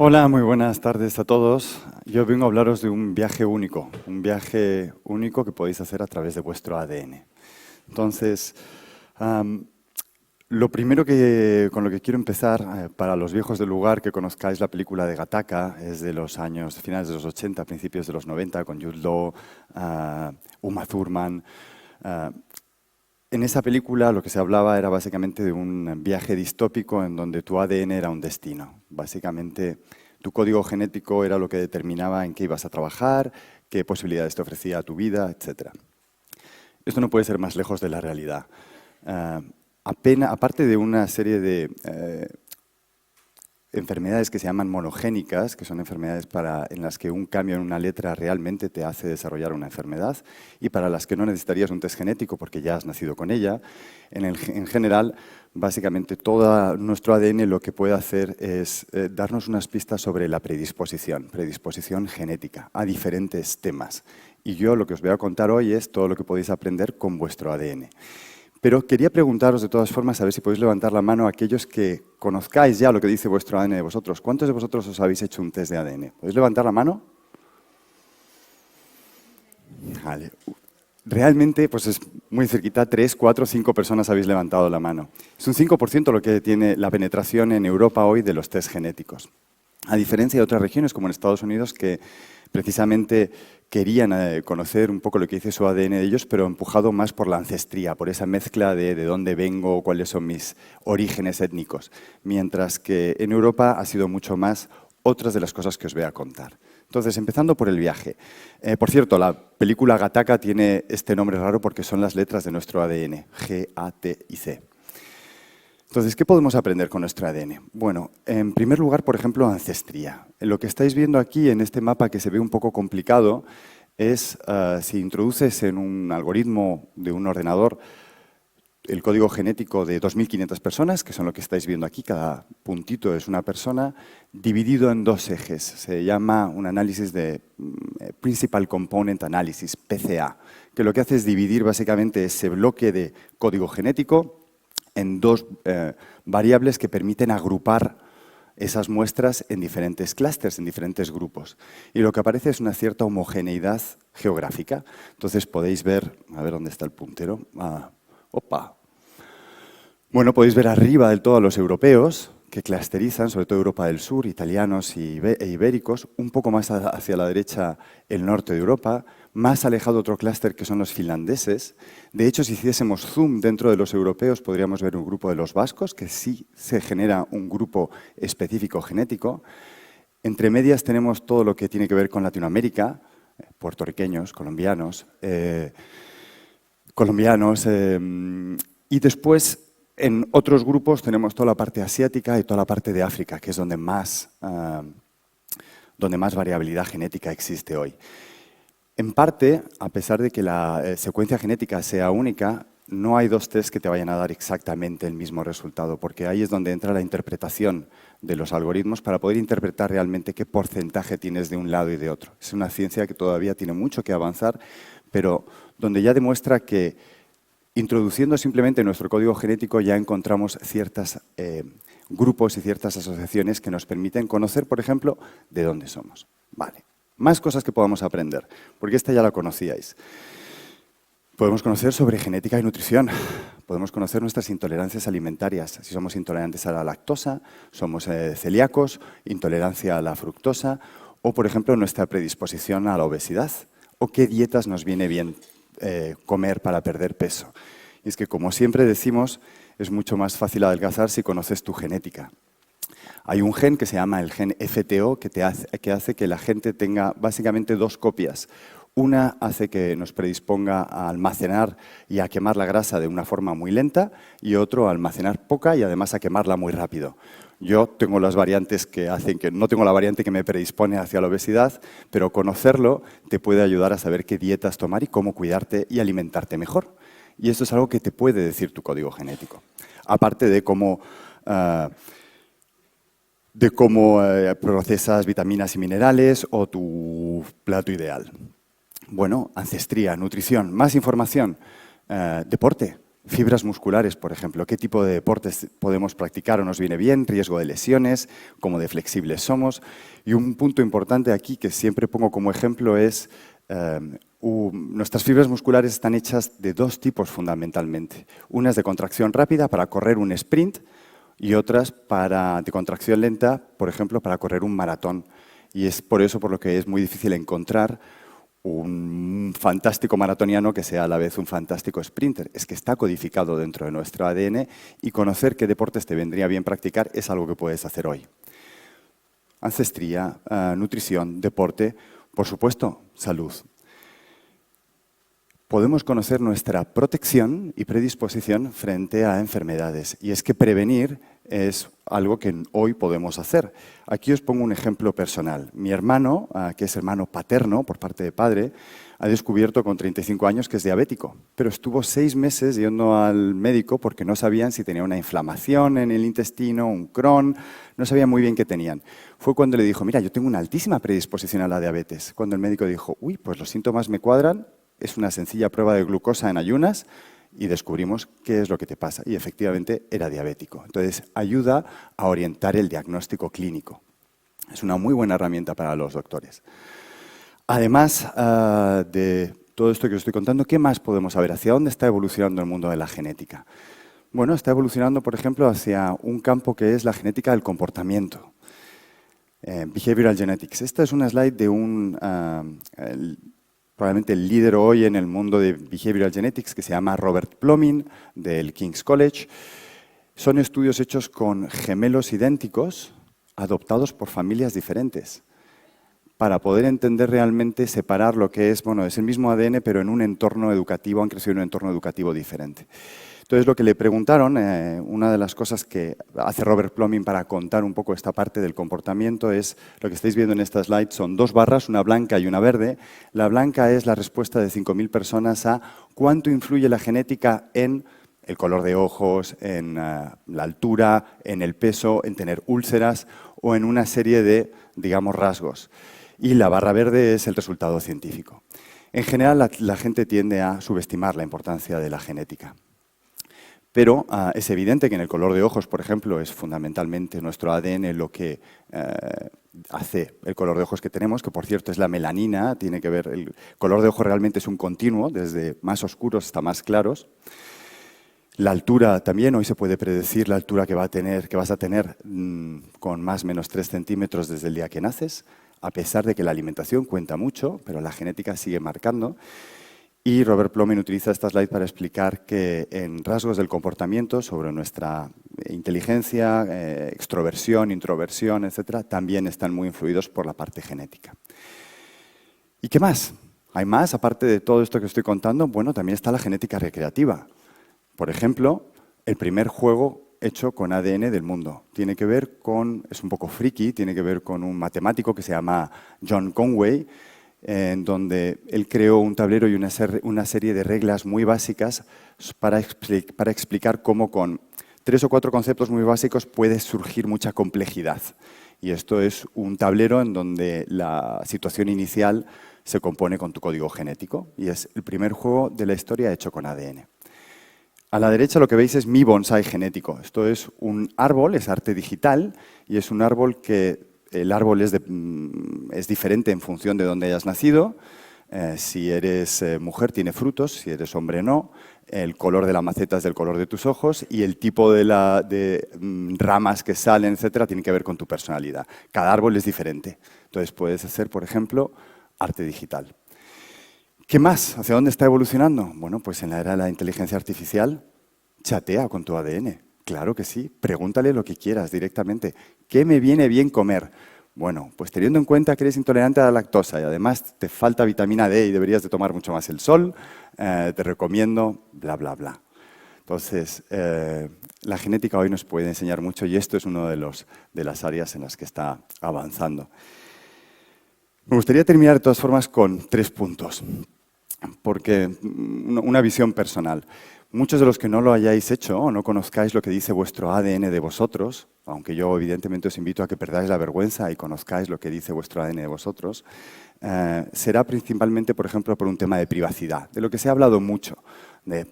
Hola, muy buenas tardes a todos. Yo vengo a hablaros de un viaje único que podéis hacer a través de vuestro ADN. Entonces, lo primero con lo que quiero empezar, para los viejos del lugar que conozcáis la película de Gattaca, es de los años finales de los 80, principios de los 90, con Jude Law, Uma Thurman. En esa película lo que se hablaba era básicamente de un viaje distópico en donde tu ADN era un destino. Básicamente tu código genético era lo que determinaba en qué ibas a trabajar, qué posibilidades te ofrecía tu vida, etc. Esto no puede ser más lejos de la realidad. Aparte de una serie de enfermedades que se llaman monogénicas, que son enfermedades en las que un cambio en una letra realmente te hace desarrollar una enfermedad y para las que no necesitarías un test genético porque ya has nacido con ella. En general, básicamente todo nuestro ADN lo que puede hacer es darnos unas pistas sobre la predisposición genética a diferentes temas. Y yo lo que os voy a contar hoy es todo lo que podéis aprender con vuestro ADN. Pero quería preguntaros de todas formas, a ver si podéis levantar la mano a aquellos que conozcáis ya lo que dice vuestro ADN de vosotros. ¿Cuántos de vosotros os habéis hecho un test de ADN? ¿Podéis levantar la mano? Vale. Realmente, pues es muy cerquita, 3, 4, 5 personas habéis levantado la mano. Es un 5% lo que tiene la penetración en Europa hoy de los test genéticos. A diferencia de otras regiones, como en Estados Unidos, que precisamente querían conocer un poco lo que dice su ADN de ellos, pero empujado más por la ancestría, por esa mezcla de dónde vengo, cuáles son mis orígenes étnicos. Mientras que en Europa ha sido mucho más otras de las cosas que os voy a contar. Entonces, empezando por el viaje. Por cierto, la película Gattaca tiene este nombre raro porque son las letras de nuestro ADN, G, A, T y C. Entonces, ¿qué podemos aprender con nuestro ADN? Bueno, en primer lugar, por ejemplo, ancestría. Lo que estáis viendo aquí en este mapa que se ve un poco complicado es si introduces en un algoritmo de un ordenador el código genético de 2.500 personas, que son lo que estáis viendo aquí, cada puntito es una persona, dividido en dos ejes. Se llama un análisis de Principal Component Analysis, PCA, que lo que hace es dividir básicamente ese bloque de código genético en dos variables que permiten agrupar esas muestras en diferentes clústeres, en diferentes grupos. Y lo que aparece es una cierta homogeneidad geográfica. Entonces podéis ver, a ver dónde está el puntero. ¡Opa! Bueno, podéis ver arriba del todo a los europeos, que clusterizan, sobre todo Europa del Sur, italianos e ibéricos, un poco más hacia la derecha el norte de Europa, más alejado otro clúster que son los finlandeses. De hecho, si hiciésemos zoom dentro de los europeos, podríamos ver un grupo de los vascos, que sí se genera un grupo específico genético. Entre medias tenemos todo lo que tiene que ver con Latinoamérica, puertorriqueños, colombianos, y después en otros grupos tenemos toda la parte asiática y toda la parte de África, que es donde más variabilidad genética existe hoy. En parte, a pesar de que la secuencia genética sea única, no hay dos tests que te vayan a dar exactamente el mismo resultado, porque ahí es donde entra la interpretación de los algoritmos para poder interpretar realmente qué porcentaje tienes de un lado y de otro. Es una ciencia que todavía tiene mucho que avanzar, pero donde ya demuestra que introduciendo simplemente nuestro código genético ya encontramos ciertos grupos y ciertas asociaciones que nos permiten conocer, por ejemplo, de dónde somos. Vale. Más cosas que podamos aprender, porque esta ya la conocíais. Podemos conocer sobre genética y nutrición. Podemos conocer nuestras intolerancias alimentarias. Si somos intolerantes a la lactosa, somos celíacos, intolerancia a la fructosa, o, por ejemplo, nuestra predisposición a la obesidad, o qué dietas nos viene bien comer para perder peso. Y es que, como siempre decimos, es mucho más fácil adelgazar si conoces tu genética. Hay un gen que se llama el gen FTO que hace que la gente tenga básicamente dos copias. Una hace que nos predisponga a almacenar y a quemar la grasa de una forma muy lenta y otro a almacenar poca y además a quemarla muy rápido. Yo tengo las variantes que hacen que no tengo la variante que me predispone hacia la obesidad, pero conocerlo te puede ayudar a saber qué dietas tomar y cómo cuidarte y alimentarte mejor. Y esto es algo que te puede decir tu código genético. Aparte de cómo procesas vitaminas y minerales o tu plato ideal. Bueno, ancestría, nutrición, más información, deporte. Fibras musculares, por ejemplo, qué tipo de deportes podemos practicar o nos viene bien, riesgo de lesiones, cómo de flexibles somos. Y un punto importante aquí que siempre pongo como ejemplo es nuestras fibras musculares están hechas de dos tipos fundamentalmente. Unas de contracción rápida para correr un sprint y otras de contracción lenta, por ejemplo, para correr un maratón. Y es por eso por lo que es muy difícil encontrar un fantástico maratoniano que sea a la vez un fantástico sprinter. Es que está codificado dentro de nuestro ADN y conocer qué deportes te vendría bien practicar es algo que puedes hacer hoy. Ancestría, nutrición, deporte, por supuesto, salud. Podemos conocer nuestra protección y predisposición frente a enfermedades. Y es que prevenir es algo que hoy podemos hacer. Aquí os pongo un ejemplo personal. Mi hermano, que es hermano paterno por parte de padre, ha descubierto con 35 años que es diabético, pero estuvo 6 meses yendo al médico porque no sabían si tenía una inflamación en el intestino, un Crohn, no sabían muy bien qué tenían. Fue cuando le dijo, mira, yo tengo una altísima predisposición a la diabetes. Cuando el médico dijo, uy, pues los síntomas me cuadran, es una sencilla prueba de glucosa en ayunas y descubrimos qué es lo que te pasa. Y efectivamente era diabético. Entonces, ayuda a orientar el diagnóstico clínico. Es una muy buena herramienta para los doctores. Además de todo esto que os estoy contando, ¿qué más podemos saber? ¿Hacia dónde está evolucionando el mundo de la genética? Bueno, está evolucionando, por ejemplo, hacia un campo que es la genética del comportamiento. Behavioral Genetics. Esta es una slide de probablemente el líder hoy en el mundo de Behavioral Genetics, que se llama Robert Plomin, del King's College. Son estudios hechos con gemelos idénticos, adoptados por familias diferentes, para poder entender realmente, separar lo que es, bueno, es el mismo ADN, pero en un entorno educativo, han crecido en un entorno educativo diferente. Entonces, lo que le preguntaron, una de las cosas que hace Robert Plomin para contar un poco esta parte del comportamiento es, lo que estáis viendo en esta slide, son 2 barras, una blanca y una verde. La blanca es la respuesta de 5.000 personas a cuánto influye la genética en el color de ojos, en la altura, en el peso, en tener úlceras o en una serie de, digamos, rasgos. Y la barra verde es el resultado científico. En general, la gente tiende a subestimar la importancia de la genética. Pero es evidente que en el color de ojos, por ejemplo, es fundamentalmente nuestro ADN lo que hace el color de ojos que tenemos, que por cierto es la melanina, tiene que ver, el color de ojos realmente es un continuo, desde más oscuros hasta más claros. La altura también, hoy se puede predecir la altura que vas a tener con más o menos 3 centímetros desde el día que naces, a pesar de que la alimentación cuenta mucho, pero la genética sigue marcando. Y Robert Plomin utiliza esta slide para explicar que en rasgos del comportamiento sobre nuestra inteligencia, extroversión, introversión, etcétera, también están muy influidos por la parte genética. ¿Y qué más? ¿Hay más? Aparte de todo esto que estoy contando, bueno, también está la genética recreativa. Por ejemplo, el primer juego hecho con ADN del mundo. Tiene que ver con, es un poco friki, tiene que ver con un matemático que se llama John Conway, en donde él creó un tablero y una serie de reglas muy básicas para explicar cómo con 3 o 4 conceptos muy básicos puede surgir mucha complejidad. Y esto es un tablero en donde la situación inicial se compone con tu código genético y es el primer juego de la historia hecho con ADN. A la derecha lo que veis es mi bonsai genético. Esto es un árbol, es arte digital y es un árbol que el árbol es diferente en función de dónde hayas nacido. Si eres mujer tiene frutos, si eres hombre no. El color de la maceta es del color de tus ojos y el tipo de ramas que salen, etcétera, tiene que ver con tu personalidad. Cada árbol es diferente. Entonces puedes hacer, por ejemplo, arte digital. ¿Qué más? ¿Hacia dónde está evolucionando? Bueno, pues en la era de la inteligencia artificial, chatea con tu ADN. Claro que sí, pregúntale lo que quieras directamente. ¿Qué me viene bien comer? Bueno, pues teniendo en cuenta que eres intolerante a la lactosa y además te falta vitamina D y deberías de tomar mucho más el sol, te recomiendo bla, bla, bla. Entonces, la genética hoy nos puede enseñar mucho y esto es una de las áreas en las que está avanzando. Me gustaría terminar de todas formas con 3 puntos, porque una visión personal. Muchos de los que no lo hayáis hecho o no conozcáis lo que dice vuestro ADN de vosotros, aunque yo evidentemente os invito a que perdáis la vergüenza y conozcáis lo que dice vuestro ADN de vosotros, será principalmente, por ejemplo, por un tema de privacidad, de lo que se ha hablado mucho, de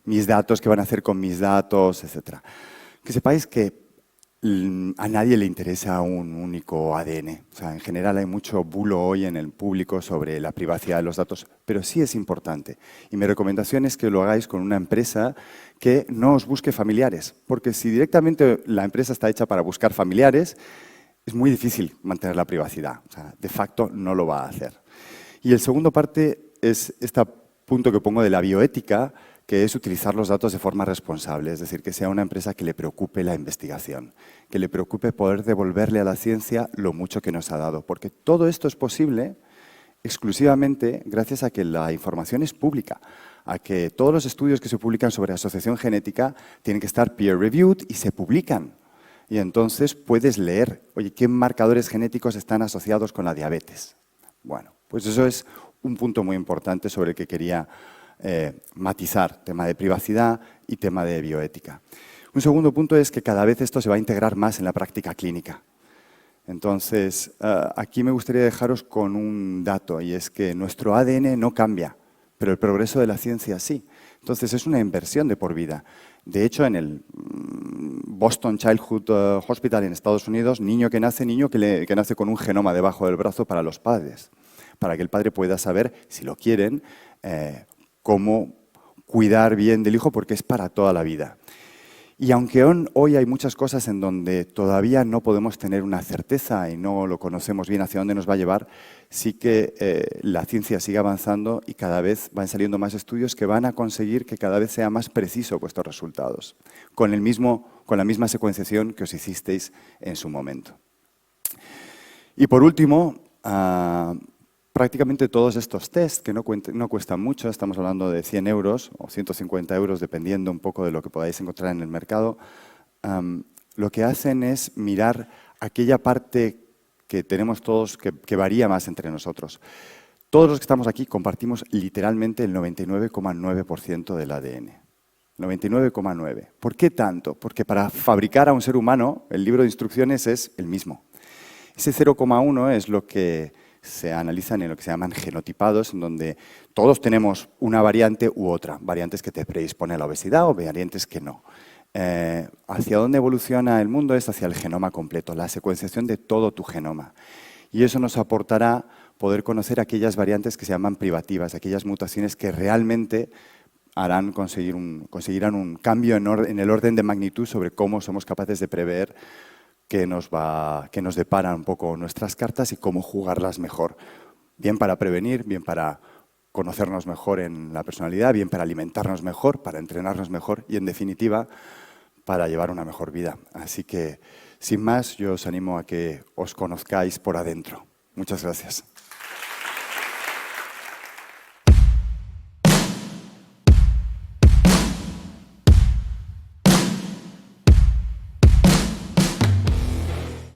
mis datos, qué van a hacer con mis datos, etc. Que sepáis que a nadie le interesa un único ADN. O sea, en general hay mucho bulo hoy en el público sobre la privacidad de los datos, pero sí es importante. Y mi recomendación es que lo hagáis con una empresa que no os busque familiares, porque si directamente la empresa está hecha para buscar familiares, es muy difícil mantener la privacidad. O sea, de facto no lo va a hacer. Y el segundo parte es este punto que pongo de la bioética, que es utilizar los datos de forma responsable, es decir, que sea una empresa que le preocupe la investigación, que le preocupe poder devolverle a la ciencia lo mucho que nos ha dado, porque todo esto es posible exclusivamente gracias a que la información es pública, a que todos los estudios que se publican sobre asociación genética tienen que estar peer-reviewed y se publican. Y entonces puedes leer, oye, ¿qué marcadores genéticos están asociados con la diabetes? Bueno, pues eso es un punto muy importante sobre el que quería matizar, tema de privacidad y tema de bioética. Un segundo punto es que cada vez esto se va a integrar más en la práctica clínica. Entonces, aquí me gustaría dejaros con un dato, y es que nuestro ADN no cambia, pero el progreso de la ciencia sí. Entonces, es una inversión de por vida. De hecho, en el Boston Childhood Hospital en Estados Unidos, niño que nace con un genoma debajo del brazo para los padres, para que el padre pueda saber, si lo quieren, cómo cuidar bien del hijo, porque es para toda la vida. Y aunque hoy hay muchas cosas en donde todavía no podemos tener una certeza y no lo conocemos bien hacia dónde nos va a llevar, sí que la ciencia sigue avanzando y cada vez van saliendo más estudios que van a conseguir que cada vez sea más preciso vuestros resultados, con la misma secuenciación que os hicisteis en su momento. Y por último, prácticamente todos estos tests, que no cuestan mucho, estamos hablando de 100 euros o 150 euros, dependiendo un poco de lo que podáis encontrar en el mercado, lo que hacen es mirar aquella parte que tenemos todos que varía más entre nosotros. Todos los que estamos aquí compartimos literalmente el 99,9% del ADN. 99,9%. ¿Por qué tanto? Porque para fabricar a un ser humano, el libro de instrucciones es el mismo. Ese 0,1 es lo que se analizan en lo que se llaman genotipados, en donde todos tenemos una variante u otra, variantes que te predisponen a la obesidad o variantes que no. Hacia dónde evoluciona el mundo es hacia el genoma completo, la secuenciación de todo tu genoma. Y eso nos aportará poder conocer aquellas variantes que se llaman privativas, aquellas mutaciones que realmente conseguirán un cambio en el orden de magnitud sobre cómo somos capaces de prever que nos deparan un poco nuestras cartas y cómo jugarlas mejor. Bien para prevenir, bien para conocernos mejor en la personalidad, bien para alimentarnos mejor, para entrenarnos mejor y, en definitiva, para llevar una mejor vida. Así que, sin más, yo os animo a que os conozcáis por adentro. Muchas gracias.